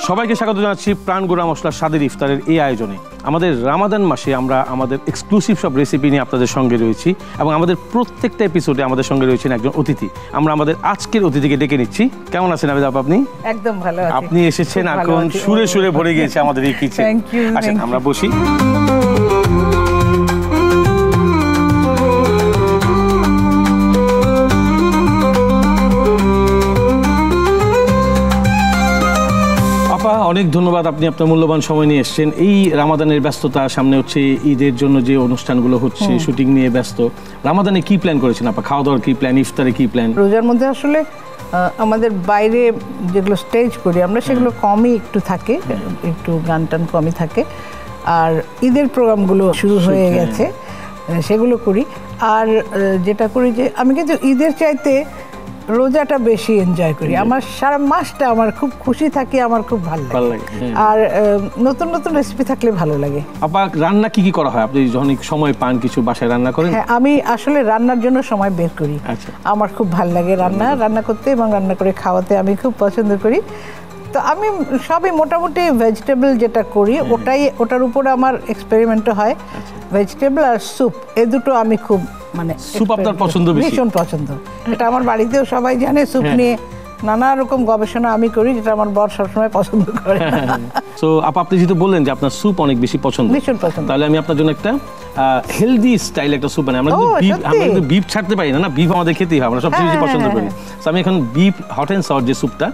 সবাইকে স্বাগত জানাচ্ছি প্রাণ গুঁড়া মশলার স্বাদের ইফতারের এই আয়োজনে। আমাদের রামাদান মাসে আমরা আমাদের এক্সক্লুসিভ সব রেসিপি নিয়ে আপনাদের সঙ্গে রয়েছি এবং আমাদের প্রত্যেকটা এপিসোডে আমাদের সঙ্গে রয়েছেন একজন অতিথি। আমরা আমাদের আজকের অতিথিকে ডেকে নিচ্ছি। কেমন আছেন আবেদ আপনি? একদম ভালো আছি। আপনি এসেছেন এখন সুরে সুরে ভরে গিয়েছে আমাদের এই কিচেন। আসেন আমরা বসি। অনেক ধন্যবাদ, আপনি আপনার মূল্যবান সময় নিয়ে এসেছেন। এই রামাদানের ব্যস্ততা, সামনে হচ্ছে ঈদের জন্য যে অনুষ্ঠানগুলো হচ্ছে, শুটিং নিয়ে ব্যস্ত। রামাদানে কি প্ল্যান করেছেন আপা? খাওয়া দাওয়ার কি প্ল্যান, ইফতারে কি প্ল্যান? রোজার মধ্যে আসলে আমাদের বাইরে যেগুলো স্টেজ করি আমরা সেগুলো কমই একটু থাকে, একটু গান টান কমই থাকে। আর ঈদের প্রোগ্রামগুলো শুরু হয়ে গেছে, সেগুলো করি। আর যেটা করি যে আমি কিন্তু ঈদের চাইতে রোজাটা বেশি এনজয় করি। আমার সারা মাসটা আমার খুব খুশি থাকি, আমার খুব ভালো লাগে। আর নতুন নতুন রেসিপি থাকলে ভালো লাগে। আপা রান্না কি কি করা হয়? আপনি যখন সময় পান কিছু বাসায় রান্না করেন? হ্যাঁ, আমি আসলে রান্নার জন্য সময় বের করি। আমার খুব ভালো লাগে রান্না করতে এবং রান্না করে খাওয়াতে আমি খুব পছন্দ করি। তো আমি সবই মোটামুটি ভেজিটেবল যেটা করি ওটার উপরে আমার এক্সপেরিমেন্টও হয়। ভেজিটেবল আর স্যুপ, এই দুটো আমি খুব স্যুপ আপনার পছন্দ? ভীষণ পছন্দ। এটা আমার বাড়িতেও সবাই জানে। স্যুপ নিয়ে নানা রকম গবেষণা আমি করি, যেটা আমার বর সবসময় পছন্দ করে। সো আপনি যেহেতু বললেন যে আপনার স্যুপ অনেক বেশি পছন্দ, ভীষণ পছন্দ, তাহলে আমি আপনার জন্য একটা হেলদি স্টাইল একটা স্যুপ বানাই। আমরা কিন্তু বিফ ছাড়তে পারি না, বিফ আমাদের খেতেই হয়, আমরা সবচেয়ে বেশি পছন্দ করি। সো আমি এখন বিফ হট অ্যান্ড সাওয়ার যে স্যুপটা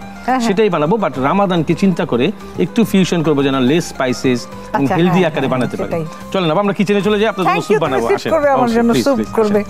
সেটাই বানাবো, বাট রামাদানকে চিন্তা করে একটু ফিউশন করবো যেন লেস স্পাইসেস এবং হেলদি আকারে বানাতে পারি। চলেন আমরা কিচেনে চলে যাই, আপনার জন্য স্যুপ বানাবো। আসেন, আমার জন্য স্যুপ করবে।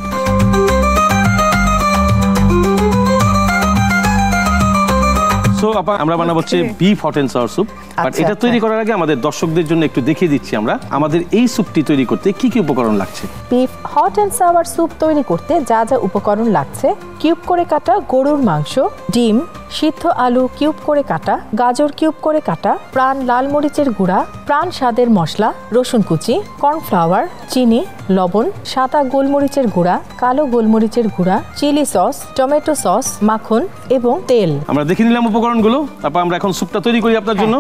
সো আপা আমরা বানাবো হচ্ছে beef hot and sour soup. But এটা তৈরি করার আগে আমাদের দর্শকদের জন্য একটু দেখিয়ে দিচ্ছি আমরা আমাদের এই স্যুপটি তৈরি করতে কি কি উপকরণ লাগছে। Beef hot and sour soup তৈরি করতে যা যা উপকরণ লাগছে: কিউব করে কাটা গরুর মাংস, ডিম, সিদ্ধ আলু কিউব করে কাটা, গাজর কিউব করে কাটা, প্রাণ লাল মরিচের গুঁড়া, প্রাণ স্বাদের মশলা, রসুন কুচি, কর্নফ্লাওয়ার, চিনি, লবণ, সাদা গোলমরিচের গুঁড়া, কালো গোলমরিচের গুঁড়া, চিলি সস, টমেটো সস, মাখন এবং তেল। আমরা দেখে নিলাম উপকরণগুলো। তারপর আমরা এখন স্যুপটা তৈরি করি আপনার জন্য।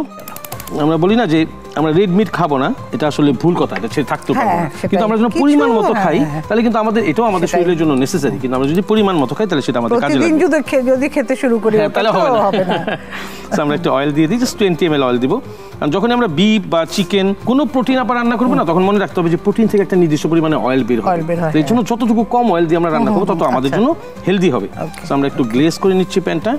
আমরা বলি না যে আমরা রেড মিট খাবো না, এটা আসলে ভুল কথা, এটা ছেড়ে থাকতে পারবো না। কিন্তু আমরা যদি পরিমাণ মতো খাই তাহলে কিন্তু এটাও আমাদের শরীরের জন্য নেসেসারি। কিন্তু আমরা যদি পরিমাণ মতো খাই তাহলে সেটা আমাদের কাজে লাগবে। যদি খেতে শুরু করি তাহলে হবে না। আমরা একটু অয়েল দিয়ে দিই, জাস্ট 20 ml অয়েল দিব। কারণ যখন আমরা বিফ বা চিকেন কোনো প্রোটিন রান্না করবো না, তখন মনে রাখতে হবে যে প্রোটিন থেকে একটা নির্দিষ্ট পরিমাণে অয়েল বের হবে। এই জন্য যতটুকু কম অয়েল দিয়ে আমরা রান্না করবো তত আমাদের জন্য হেলদি হবে। আমরা একটু গ্লেজ করে নিচ্ছি প্যানটা।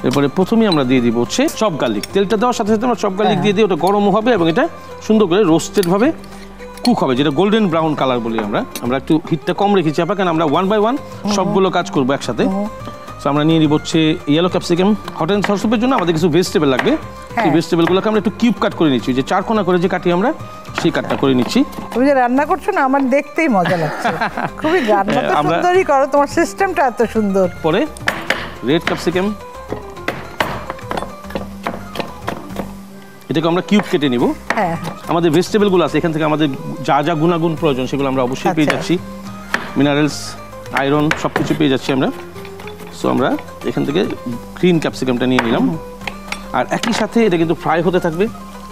এরপরে প্রথমেই আমরা দিয়ে দিব হচ্ছে চপ গার্লিক। তেলটা দেওয়ার সাথে সাথে আমরা চপ গার্লিক দিয়ে দিই, ওটা গরম হবে এবং এটা সুন্দর করে রোস্টেড ভাবে কুক হবে, যেটা গোল্ডেন ব্রাউন কালার বলি আমরা একটু হিটটা কম রেখেছি আপা, কারণ আমরা 1 by 1 সবগুলো কাজ করবো একসাথে। তো আমরা নিয়ে নিব হচ্ছে yellow capsicum. Hot and sour স্যুপের জন্য আমাদের কিছু ভেজিটেবল লাগবে। সেই ভেজিটেবলগুলোকে আমরা একটু কিউব কাট করে নিচ্ছি, যে 4 কোণা করে যে কাটি আমরা সেই কাটটা করে নিচ্ছি। তুমি যে রান্না করছো না, আমার দেখতেই মজা লাগছে। খুবই রান্না তো সুন্দরই করো, তোমার সিস্টেমটা এত সুন্দর। পরে রেড ক্যাপসিকাম, এটাকে আমরা কিউব কেটে নিব। আমাদের ভেজিটেবলগুলো আছে, এখান থেকে আমাদের যা যা গুণাগুণ প্রয়োজন সেগুলো আমরা অবশ্যই পেয়ে যাচ্ছি। মিনারেলস, আয়রন সবকিছু পেয়ে যাচ্ছি আমরা। সো আমরা এখান থেকে গ্রিন ক্যাপসিকামটা নিয়ে নিলাম। আর একই সাথে এটা কিন্তু ফ্রাই হতে থাকবে।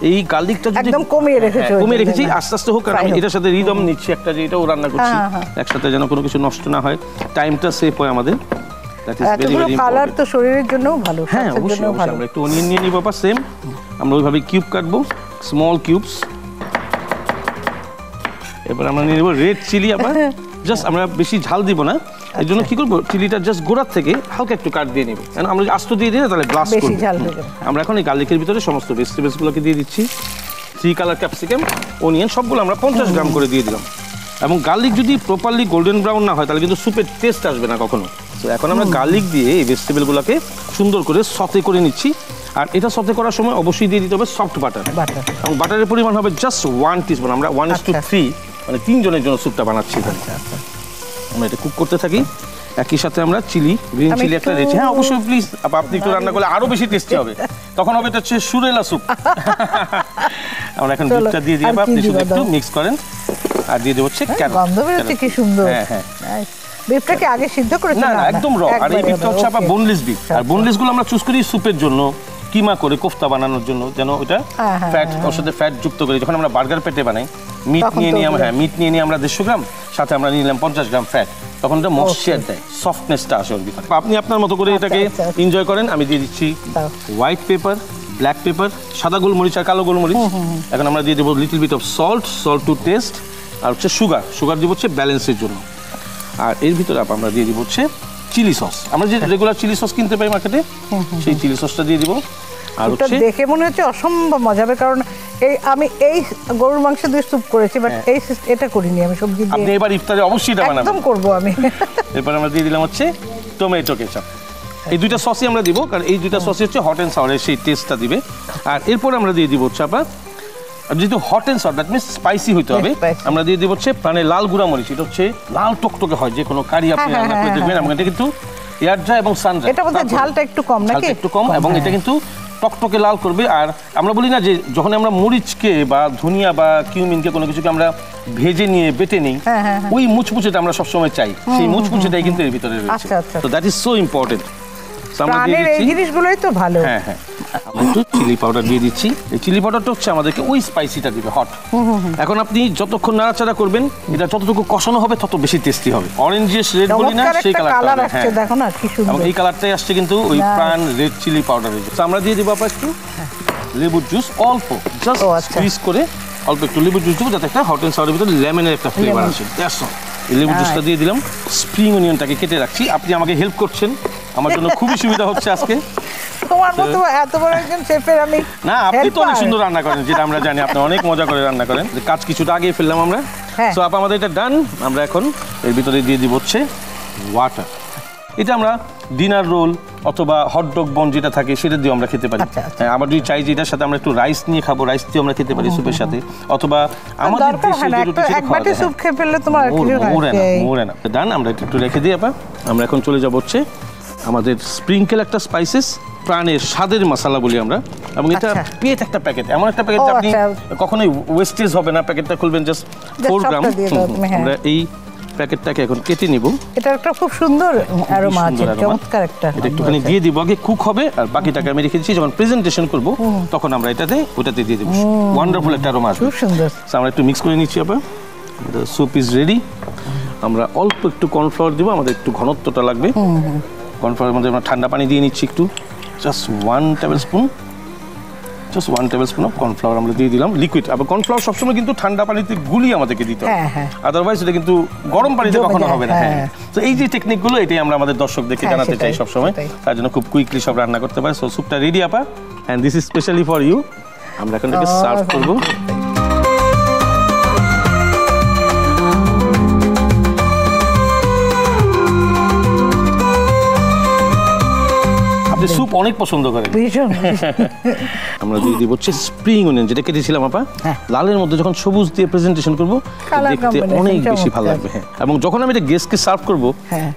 এই গার্লিকটা একদম কমিয়ে রেখেছি, আস্তে আস্তে হোক, কারণ আমি এটার সাথে রিদম নিচ্ছি একটা, যে এটাও রান্না করছি একসাথে, যেন কোনো কিছু নষ্ট না হয়, টাইমটা সেভ হয় আমাদের। কালার তো শরীরের জন্য ভালো। হ্যাঁ, অবশ্যই। আমরা একটু অনিয়ন নিয়ে নিব আপা, সেম আমরা ওইভাবে কিউব কাটবো, স্মল কিউবস। এবার আমরা নিয়ে নেব রেড চিলি আপা। জাস্ট আমরা বেশি ঝাল দিব না, এর জন্য কি করবো, চিলিটা জাস্ট গোড়ার থেকে হালকা একটু কাট দিয়ে নেব, কারণ আমরা আস্ত দিয়ে দিই তাহলে ব্লাস্ট করবে। আমরা এখন এই গার্লিকের ভিতরে সমস্ত ভেজিটেবলসগুলোকে দিয়ে দিচ্ছি। 3 কালার ক্যাপসিকাম, অনিয়ন সবগুলো আমরা 50 গ্রাম করে দিয়ে দিলাম। এবং গার্লিক যদি প্রপারলি গোল্ডেন ব্রাউন না হয় তাহলে কিন্তু স্যুপের টেস্ট আসবে না কখনো। তো এখন আমরা গার্লিক দিয়ে এই ভেজিটেবলগুলোকে সুন্দর করে সতে করে নিচ্ছি। আর এটা সতে করার সময় অবশ্যই দিয়ে দিতে হবে সফট বাটার, এবং বাটারের পরিমাণ হবে জাস্ট 1 টিস্পুন। আমরা 1:3 মানে 3 জনের জন্য স্যুপটা বানাচ্ছি। আমরা এটা কুক করতে থাকি। একই সাথে আমরা চিলি, গ্রিন চিলি একটা রেখেছি। হ্যাঁ অবশ্যই, প্লিজ আপনি একটু রান্না করলে আরো বেশি টেস্টি হবে, তখন হবে এটা হচ্ছে সুরেলা স্যুপ। আমরা এখন দুধটা দিয়ে দিই, আপনি শুধু একটু মিক্স করেন। আর দিয়ে দেবো হচ্ছে গন্ধ বেরোচ্ছে কি সুন্দর। হ্যাঁ, বিফটাকে আগে সিদ্ধ করেছেন? না, একদম র। আর এই বিফটা হচ্ছে আপনার বোনলেস বিফ। আর বোনলেস গুলো আমরা চুজ করি স্যুপের জন্য, কিমা করে কোফতা বানানোর জন্য, যেন ওটা ফ্যাট ওর সাথে ফ্যাট যুক্ত করে যখন আমরা বার্গার পেটে বানাই, মিট নিয়ে নিয়ে আমরা মিট নিয়ে নিয়ে আমরা 150 গ্রাম, সাথে আমরা নিয়ে নিলাম 50 গ্রাম ফ্যাট, তখন এটা ময়েশ্চার দেয়, সফটনেসটা আসে ওর ভিতরে। আপনি আপনার মতো করে এটাকে এনজয় করেন। আমি দিয়ে দিচ্ছি হোয়াইট পেপার, ব্ল্যাক পেপার, সাদা গোলমরিচ আর কালো গোলমরিচ। এখন আমরা দিয়ে দেবো little bit of salt to taste, আর হচ্ছে সুগার দিব হচ্ছে ব্যালেন্সের জন্য। আর এর ভিতরে আমরা দিয়ে দিব হচ্ছে চিলি সস, আমরা যে রেগুলার চিলি সস কিনতে পাই মার্কেটে, সেই চিলি সসটা দিয়ে দিব। আর হচ্ছে দেখে মনে হচ্ছে অসম্ভব মজা হবে, কারণ আমি এই গরুর মাংস দিয়ে স্যুপ করেছি, বাট এটা করিনি আমি, সবজি দিয়ে। আপনি এবার ইফতারে অবশ্যই এটা বানাবেন। একদম করব আমি। এরপর আমরা দিয়ে দিলাম হচ্ছে টমেটো কেচাপ। এই দুইটা সসই আমরা দিব, কারণ এই দুইটা সসই হচ্ছে হট অ্যান্ড সাওয়ারের সেই টেস্টটা দিবে। আর এরপর আমরা দিয়ে দিব হচ্ছে যেহেতু hot and sour, that means spicy হইতে হবে, আমরা দিয়ে দিব হচ্ছে লাল গুঁড়া মরিচ। এটা হচ্ছে লাল টকটকে হয়, যে কোনো কারি আপনি রান্না করে দেখবেন। এটা কিন্তু এয়ার ড্রাই এবং সান ড্রাই, এটা বোধহয় ঝালটা একটু কম নাকি? একটু কম, এবং এটা কিন্তু টকটকে লাল করবে। আর আমরা বলি না যে যখন আমরা মরিচকে বা ধনিয়া বা কিউমিনকে কোনো কিছুকে আমরা ভেজে নিয়ে বেটে নিই, ওই মুচমুচেটা আমরা সবসময় চাই, সেই মুচমুচেটাই কিন্তু এর ভিতরে রয়েছে। তো দ্যাট ইজ সো ইম্পর্টেন্ট। এই জিনিসগুলোই তো ভালো। হ্যাঁ, আমরা একটু চিলি পাউডার দিয়ে দিচ্ছি। এই চিলি পাউডারটা হচ্ছে আমাদেরকে ওই স্পাইসিটা দিবে, হট। এখন আপনি যতক্ষণ নাড়াচাড়া করবেন, এটা যতটুকু কষানো হবে তত বেশি টেস্টি হবে। অরেঞ্জিশ রেড বলি না, সেই কালার আসছে, দেখো না কি সুন্দর। এবং এই কালারটাই আসছে কিন্তু ওই প্রাণ রেড চিলি পাউডারের। তো আমরা দিয়ে দিব একটু লেবুর জুস, অল্প জাস্ট স্কুইজ করে অল্প একটু লেবুর জুস দেবো, যাতে একটা হট অ্যান্ড সাওয়ারের ভিতরে লেমনের একটা ফ্লেভার আসে। এই লেবুর জুসটা দিয়ে দিলাম। স্প্রিং অনিয়নটাকে কেটে রাখছি, আপনি আমাকে হেল্প করছেন, আমার জন্য খুবই সুবিধা হচ্ছে আজকে। তোমার মতো এত বড় একজন শেফের আমি না, আপনি তো অনেক সুন্দর রান্না করেন, যেটা আমরা জানি, আপনি অনেক মজা করে রান্না করেন। কাজ কিছুটা আগে ফেললাম আমরা। সো আমাদের এটা ডান। আমরা এখন এর ভিতরে দিয়ে দিব হচ্ছে ওয়াটার। এটা আমরা ডিনার রোল অথবা হটডগ বন যেটা থাকে সেটা দিয়ে আমরা খেতে পারি। আবার যদি চাই যে এটার সাথে আমরা একটু রাইস নিয়ে খাবো, রাইস দিয়ে আমরা খেতে পারি স্যুপের সাথে, অথবা আমাদের দেশে যে রুটি সেটা খাওয়া যায়। স্যুপ খেয়ে ফেললে তোমার মোরে না ডান। আমরা একটু রেখে দিই। আমরা এখন চলে যাব হচ্ছে আমাদের স্প্রিংকেল একটা স্পাইসেস, প্রাণের স্বাদের মশলা বলি আমরা। এবং এটা পেট একটা প্যাকেট, এমন একটা প্যাকেট আপনি কখনোই ওয়েস্টেজ হবে না। প্যাকেটটা খুলবেন জাস্ট 4 গ্রাম। আমরা এই প্যাকেটটাকে এখন কেটে নিব। এটা একটা খুব সুন্দর অ্যারোমা আছে, চমৎকার একটা। এটা একটুখানি দিয়ে দিব, আগে কুক হবে, আর বাকিটাকে আমি রেখে দিচ্ছি, যখন প্রেজেন্টেশন করব তখন আমরা ওটাতে দিয়ে দেবো। ওয়ান্ডারফুল একটা অ্যারোমা আসবে, খুব সুন্দর। আমরা একটু মিক্স করে নিচ্ছি। আমাদের স্যুপ ইজ রেডি। আমরা অল্প একটু কর্নফ্লাওয়ার দিব, আমাদের একটু ঘনত্বটা লাগবে। কর্নফ্লাওয়ারের মধ্যে আমরা ঠান্ডা পানি দিয়ে নিচ্ছি একটু, just 1 table spoon of cornflour আমরা দিয়ে দিলাম, লিকুইড। আবার কর্নফ্লাওয়ার সবসময় কিন্তু ঠান্ডা পানিতে গুলিয়ে আমাদেরকে দিতে হবে, আদারওয়াইজ এটা কিন্তু গরম পানিতে কখনো হবে না। তো এই যে টেকনিকগুলো, এটাই আমরা আমাদের দর্শকদেরকে জানাতে চাই সবসময়, তার জন্য খুব কুইকলি সব রান্না করতে পারে। সো স্যুপটা রেডি আপা, and this is specially for you. আমরা এখন এটাকে সার্ভ করবো। আপনি স্যুপ অনেক পছন্দ করেন। আমরা দিয়ে দিব হচ্ছে স্প্রিং অনিয়ন, যেটা কেটেছিলাম আপা। লালের মধ্যে যখন সবুজ দিয়ে প্রেজেন্টেশন করব, দেখতে অনেক বেশি ভালো লাগবে। এবং যখন আমি এটা গেস্টকে সার্ভ করব,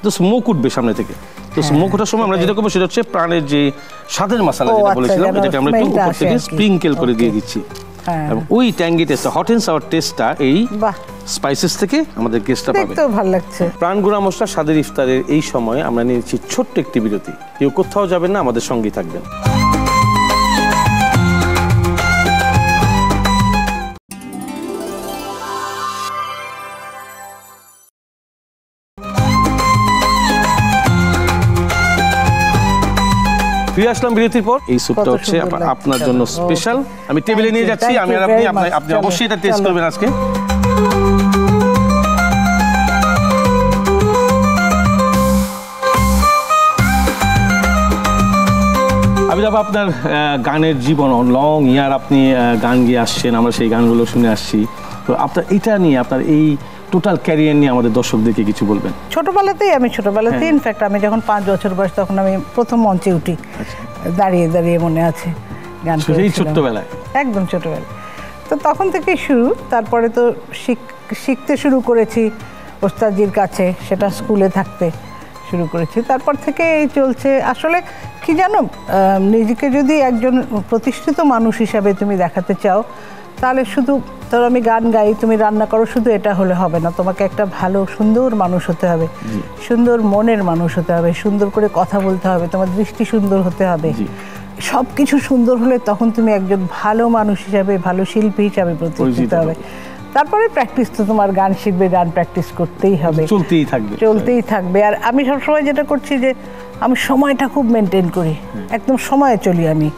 তো স্মোক উঠবে সামনে থেকে। তো স্মোক ওঠার সময় আমরা যেটা করবো সেটা হচ্ছে প্রাণের যে স্বাদের মশলা যেটা বলেছিলাম, এটাকে আমরা একটু উপর থেকে স্প্রিংকেল করে দিয়ে দিচ্ছি। এবং ওই tangy taste, hot and sour টেস্টটা এই স্পাইসেস থেকে আমাদের গেস্টটা পাবে। দেখতেও ভালো লাগছে। প্রাণ গুঁড়া মশলা স্বাদের ইফতারের এই সময়ে আমরা নিয়েছি ছোট্ট একটি বিরতি। কেউ কোথাও যাবেন না, আমাদের সঙ্গেই থাকবেন। ফিরে আসলাম বিরতির পর। এই স্যুপটা হচ্ছে আপনার জন্য স্পেশাল। আমি টেবিলে নিয়ে যাচ্ছি, আমি আর আপনি অবশ্যই এটা টেস্ট করবেন আজকে। আমি যাব আপনার গানের জীবন, লং ইয়ার আপনি গান গিয়ে আসছেন, আমরা সেই গানগুলো শুনে আসছি। তো আপনার এটা নিয়ে, আপনার এই টোটাল ক্যারিয়ার নিয়ে আমাদের দর্শকদেরকে কিছু বলবেন। ছোটবেলাতেই ইনফ্যাক্ট আমি যখন 5 বছর বয়স, তখন আমি প্রথম মঞ্চে উঠি, দাঁড়িয়ে দাঁড়িয়ে মনে আছে গান। সেই ছোট্টবেলায়, একদম ছোটবেলায়। তো তখন থেকেই শুরু। তারপরে তো শিখতে শুরু করেছি ওস্তাদজির কাছে, সেটা স্কুলে থাকতে শুরু করেছি। তারপর থেকে এই চলছে। আসলে কি জানো, নিজেকে যদি একজন প্রতিষ্ঠিত মানুষ হিসাবে তুমি দেখাতে চাও, তাহলে শুধু ধরো আমি গান গাই, তুমি রান্না করো, শুধু এটা হলে হবে না। তোমাকে একটা ভালো সুন্দর মানুষ হতে হবে, সুন্দর মনের মানুষ হতে হবে, সুন্দর করে কথা বলতে হবে, তোমার দৃষ্টি সুন্দর হতে হবে। সব কিছু সুন্দর হলে তখন তুমি একজন ভালো মানুষ হিসাবে, ভালো শিল্পী হিসাবে প্রতিষ্ঠিত হবে। তারপরে প্র্যাকটিস তো, তোমার গান শিখবে, গান প্র্যাকটিস করতেই হবে, চলতেই থাকবে। আর আমি সবসময় যেটা করছি যে আমি সময়টা খুব মেনটেন করি, একদম সময়ে চলি আমি।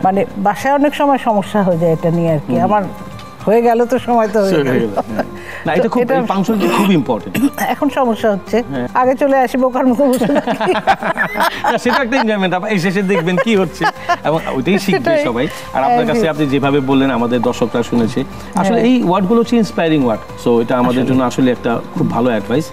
মানে বাসায় অনেক সময় সমস্যা হয়ে যায় এটা নিয়ে আর কি, আমার হয়ে গেল তো সময় তো হয়ে গেল। না, এটা খুব ফাংশনটা খুব ইম্পর্টেন্ট। এখন সমস্যা হচ্ছে, আগে চলে আসি বোকার মতো বসে থাকি। না, সেটা একটা এনজয়মেন্ট, এই শেষে দেখবেন কি হচ্ছে এবং ওইটাই শিখবে সবাই। আর আপনার কাছে আপনি যেভাবে বললেন আমাদের দর্শকরা শুনেছে, আসলে এই ওয়ার্ডগুলো হচ্ছে ইন্সপায়ারিং ওয়ার্ড। সো এটা আমাদের জন্য আসলে একটা খুব ভালো অ্যাডভাইস।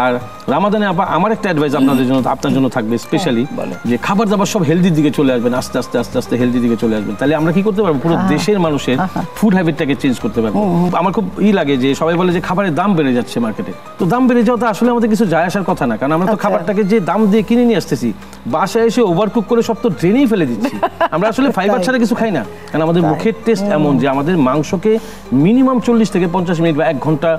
আর রামাদানে আমার একটা অ্যাডভাইস আপনাদের জন্য, আপনার জন্য থাকবে স্পেশালি, যে খাবার দাবার সব হেলদির দিকে চলে আসবেন, আস্তে আস্তে আস্তে আস্তে হেলদির দিকে চলে আসবেন। তাহলে আমরা কি করতে পারবো, পুরো দেশের মানুষের ফুড হ্যাবিটটাকে চেঞ্জ করতে পারবো। আমার খুব লাগে যে সবাই বলে যে খাবারের দাম বেড়ে যাচ্ছে মার্কেটে, তো দাম বেড়ে যাওয়া তো আসলে আমাদের কিছু যায় আসার কথা না, কারণ আমরা তো খাবারটাকে যে দাম দিয়ে কিনে নিয়ে আসতেছি, বাসায় এসে ওভারকুক করে সব তো ড্রেনেই ফেলে দিচ্ছি। আমরা আসলে ফাইবার ছাড়া কিছু খাই না, কারণ আমাদের মুখের টেস্ট এমন যে আমাদের মাংসকে মিনিমাম 40 থেকে 50 মিনিট বা 1 ঘন্টা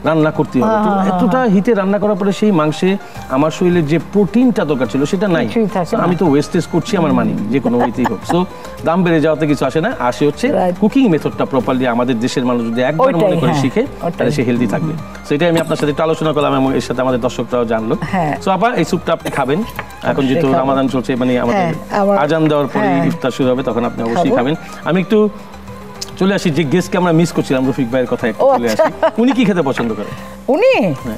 রান্না করতে হবে। তো এতটা হিটে রান্না করার পরে সেই মাংসে আমার শরীরের যে প্রোটিনটা দরকার ছিল সেটা নাই, আমি তো ওয়েস্টেজ করছি আমার মানি, যে কোনো ওয়েতেই হোক। সো দাম বেড়ে যাওয়াতে কিছু আসে না, আসে হচ্ছে কুকিং মেথডটা প্রপারলি আমাদের দেশের মানুষ যদি একবার মনে করে শিখে, তাহলে সে হেলদি থাকবে। সো এটাই আমি আপনার সাথে একটু আলোচনা করলাম এবং এর সাথে আমাদের দর্শকরাও জানলো। সো আপা, এই স্যুপটা আপনি খাবেন এখন, যেহেতু রামাদান চলছে, মানে আমাদের আজান দেওয়ার পরে ইফতার শুরু হবে, তখন আপনি অবশ্যই খাবেন। আমি একটু চলে আসি যে গেস্টকে আমরা মিস করছিলাম, রফিক ভাইয়ের কথা একটু চলে আসি। উনি কি খেতে পছন্দ করেন? উনি,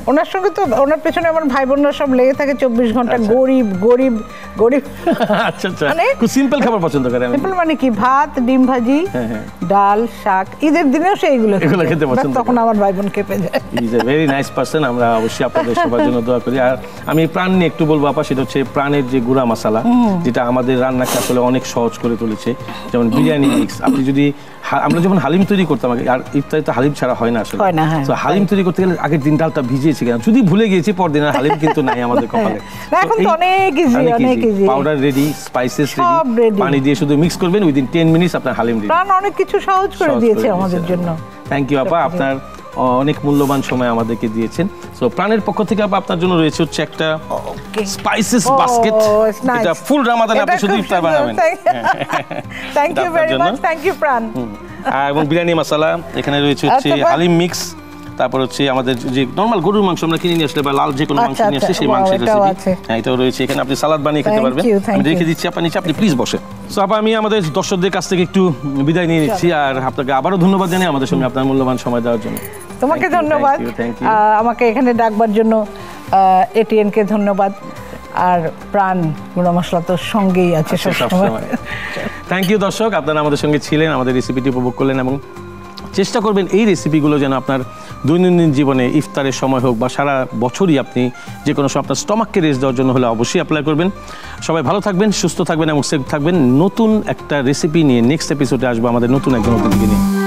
ওনার সঙ্গে তো, ওনার পেছনে আমার ভাই বোনরা সব লেগে থাকে 24 ঘন্টা। গরিব গরিব গরিব। আচ্ছা আচ্ছা, খুব সিম্পল খাবার পছন্দ করে। সিম্পল মানে কি, ভাত, ডিম ভাজি, ডাল, শাক। ঈদের দিনেও সেইগুলো খেতে পছন্দ, তখন আমার ভাই বোন খেপে যায়। He is a very nice person. আমরা অবশ্যই আপনাদের সবার জন্য দোয়া করি। আর আমি প্রাণ নিয়ে একটু বলবো আপা, সেটা হচ্ছে প্রাণের যে গুঁড়া মশলা, যেটা আমাদের রান্নাকে আসলে অনেক সহজ করে তুলেছে। যেমন বিরিয়ানি মিক্স, আপনি যদি, আমরা যখন হালিম তৈরি করতাম আগে, আর ইফতারিতে হালিম ছাড়া হয় না আসলে। তো হালিম তৈরি করতে গেলে আগের দিন ডালটা ভিজিয়েছি, কেন যদি ভুলে গিয়েছি, পরদিন আর হালিম কিন্তু নাই আমাদের কপালে। এখন তো অনেক easy, powder ready, spices ready, পানি দিয়ে শুধু মিক্স করবেন, উইদিন 10 মিনিটস আপনার হালিম রেডি। প্রাণ অনেক কিছু সহজ করে দিয়েছে আমাদের জন্য। থ্যাংক ইউ আপা, আপনার অনেক মূল্যবান সময় আমাদেরকে দিয়েছেন। সো প্রাণের পক্ষ থেকে আপা আপনার জন্য রয়েছে হচ্ছে একটা স্পাইসেস বাস্কেট। এটা ফুল রামাদানে আপনি শুধু ইফতার বানাবেন। Thank you very much, thank you Pran. এবং বিরিয়ানি মশলা এখানে রয়েছে, হচ্ছে হালিম মিক্স, তারপর হচ্ছে আমাদের যে নরমাল গরুর মাংস আমরা কিনে নিয়ে আসলে বা লাল যে কোনো মাংস নিয়ে আসলে সেই মাংসের রেসিপি, এটাও রয়েছে এখানে। আপনি সালাদ বানিয়ে খেতে পারবেন। আমি রেখে দিচ্ছি আপনার নিচে, আপনি প্লিজ বসে। সো আপা, আমি আমাদের দর্শকদের কাছ থেকে একটু বিদায় নিয়ে নিচ্ছি, আর আপনাকে আবারও ধন্যবাদ জানাই আমাদের সঙ্গে আপনার মূল্যবান সময় দেওয়ার জন্য। তোমাকে ধন্যবাদ, আমাকে এখানে ডাকবার জন্য। এটিএনকে ধন্যবাদ। আর প্রাণ গুঁড়া মশলা তো সঙ্গেই আছে সবসময়। থ্যাংক ইউ দর্শক, আপনারা আমাদের সঙ্গে ছিলেন, আমাদের রেসিপিটি উপভোগ করলেন এবং চেষ্টা করবেন এই রেসিপিগুলো যেন আপনার দৈনন্দিন জীবনে ইফতারের সময় হোক বা সারা বছরই আপনি যে কোনো সময় আপনার স্টমাককে রেস্ট দেওয়ার জন্য হলে অবশ্যই অ্যাপ্লাই করবেন। সবাই ভালো থাকবেন, সুস্থ থাকবেন এবং সেফ থাকবেন। নতুন একটা রেসিপি নিয়ে নেক্সট এপিসোডে আসবো আমাদের নতুন একজন অতিথিকে নিয়ে।